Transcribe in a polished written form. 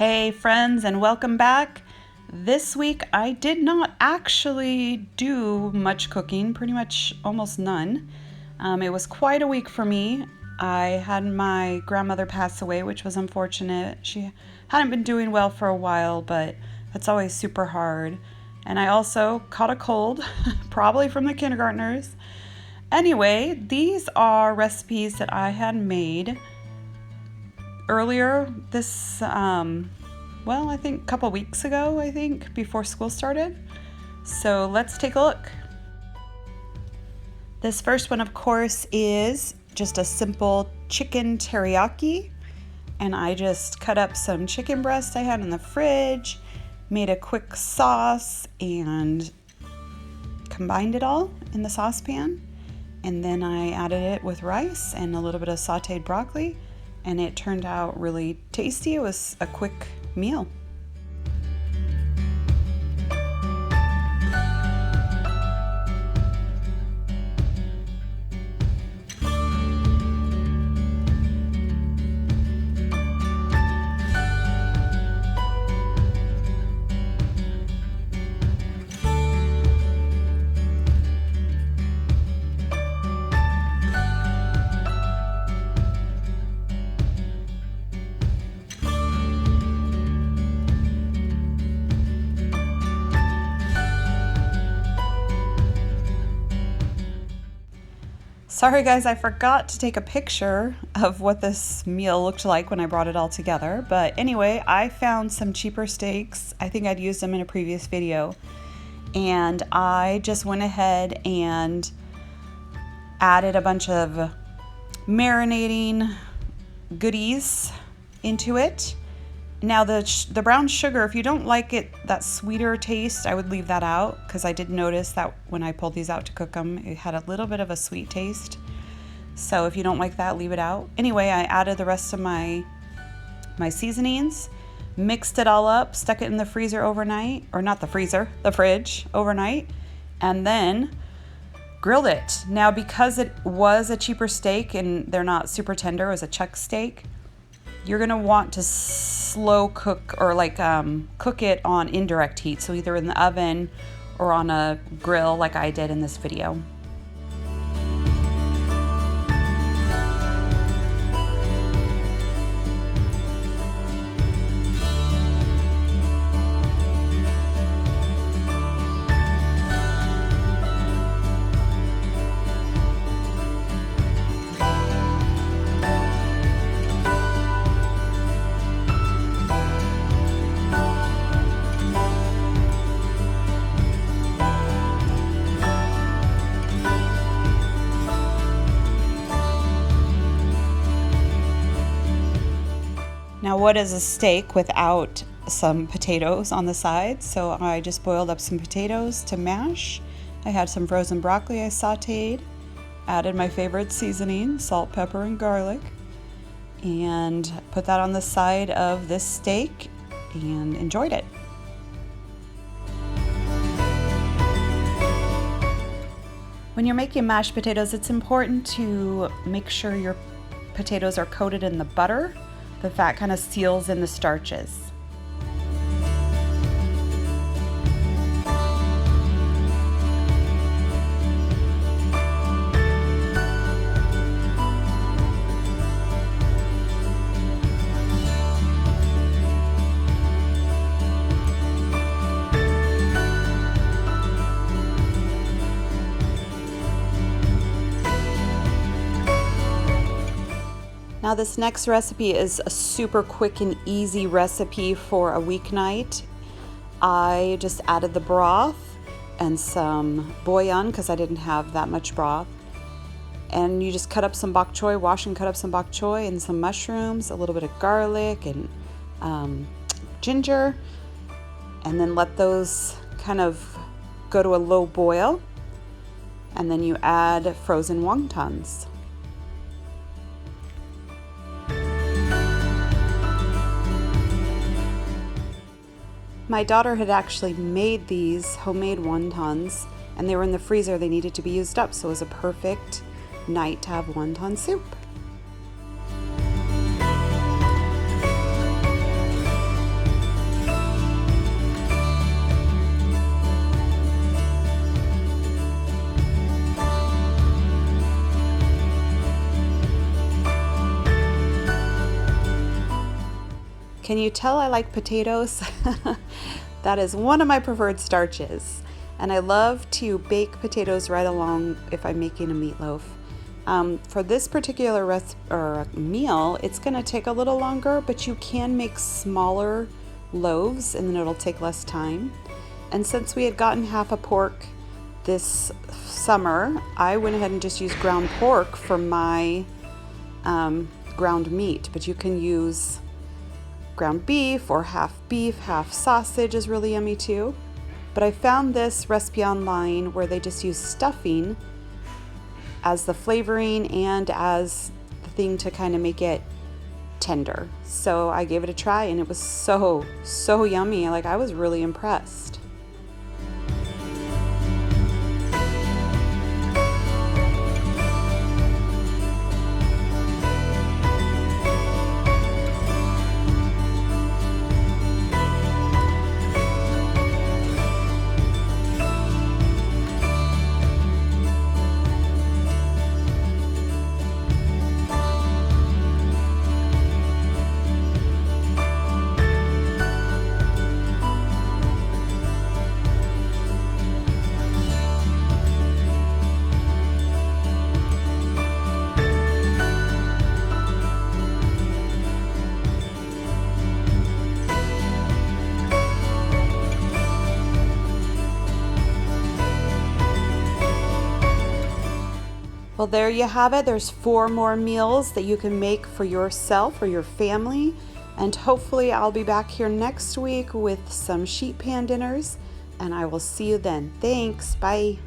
Hey friends, and welcome back. This week I did not actually do much cooking, pretty much almost none. It was quite a week for me. I had my grandmother pass away, which was unfortunate. She hadn't been doing well for a while, but that's always super hard. And I also caught a cold, probably from the kindergartners. Anyway, these are recipes that I had made earlier this, I think a couple weeks ago, before school started. So let's take a look. This first one, of course, is just a simple chicken teriyaki. And I just cut up some chicken breast I had in the fridge, made a quick sauce, and combined it all in the saucepan. And then I added it with rice and a little bit of sauteed broccoli. And it turned out really tasty. It was a quick meal. Sorry guys, I forgot to take a picture of what this meal looked like when I brought it all together. But anyway, I found some cheaper steaks. I think I'd used them in a previous video. And I just went ahead and added a bunch of marinating goodies into it. Now the brown sugar, if you don't like it, that sweeter taste, I would leave that out, because I did notice that when I pulled these out to cook them, it had a little bit of a sweet taste. So if you don't like that, leave it out. Anyway, I added the rest of my seasonings, mixed it all up, stuck it in the freezer overnight, or not the freezer, the fridge overnight, and then grilled it. Now, because it was a cheaper steak and they're not super tender, it was a chuck steak, you're gonna want to slow cook or cook it on indirect heat. So either in the oven or on a grill like I did in this video. Now, what is a steak without some potatoes on the side? So I just boiled up some potatoes to mash. I had some frozen broccoli I sauteed, added my favorite seasoning, salt, pepper, and garlic, and put that on the side of this steak and enjoyed it. When you're making mashed potatoes, it's important to make sure your potatoes are coated in the butter. The fat kind of seals in the starches. Now this next recipe is a super quick and easy recipe for a weeknight. I just added the broth and some bouillon because I didn't have that much broth. And you just cut up some bok choy, wash and cut up some bok choy and some mushrooms, a little bit of garlic and ginger, and then let those kind of go to a low boil. And then you add frozen wontons. My daughter had actually made these homemade wontons, and they were in the freezer. They needed to be used up, so it was a perfect night to have wonton soup. Can you tell I like potatoes? That is one of my preferred starches. And I love to bake potatoes right along if I'm making a meatloaf. For this particular meal, it's going to take a little longer, but you can make smaller loaves and then it'll take less time. And since we had gotten half a pork this summer, I went ahead and just used ground pork for my ground meat, but you can use ground beef or half beef, half sausage is really yummy too. But I found this recipe online where they just use stuffing as the flavoring and as the thing to kind of make it tender. So I gave it a try and it was so yummy. Like, I was really impressed. Well, there you have it. There's 4 more meals that you can make for yourself or your family. And hopefully I'll be back here next week with some sheet pan dinners. And I will see you then. Thanks. Bye.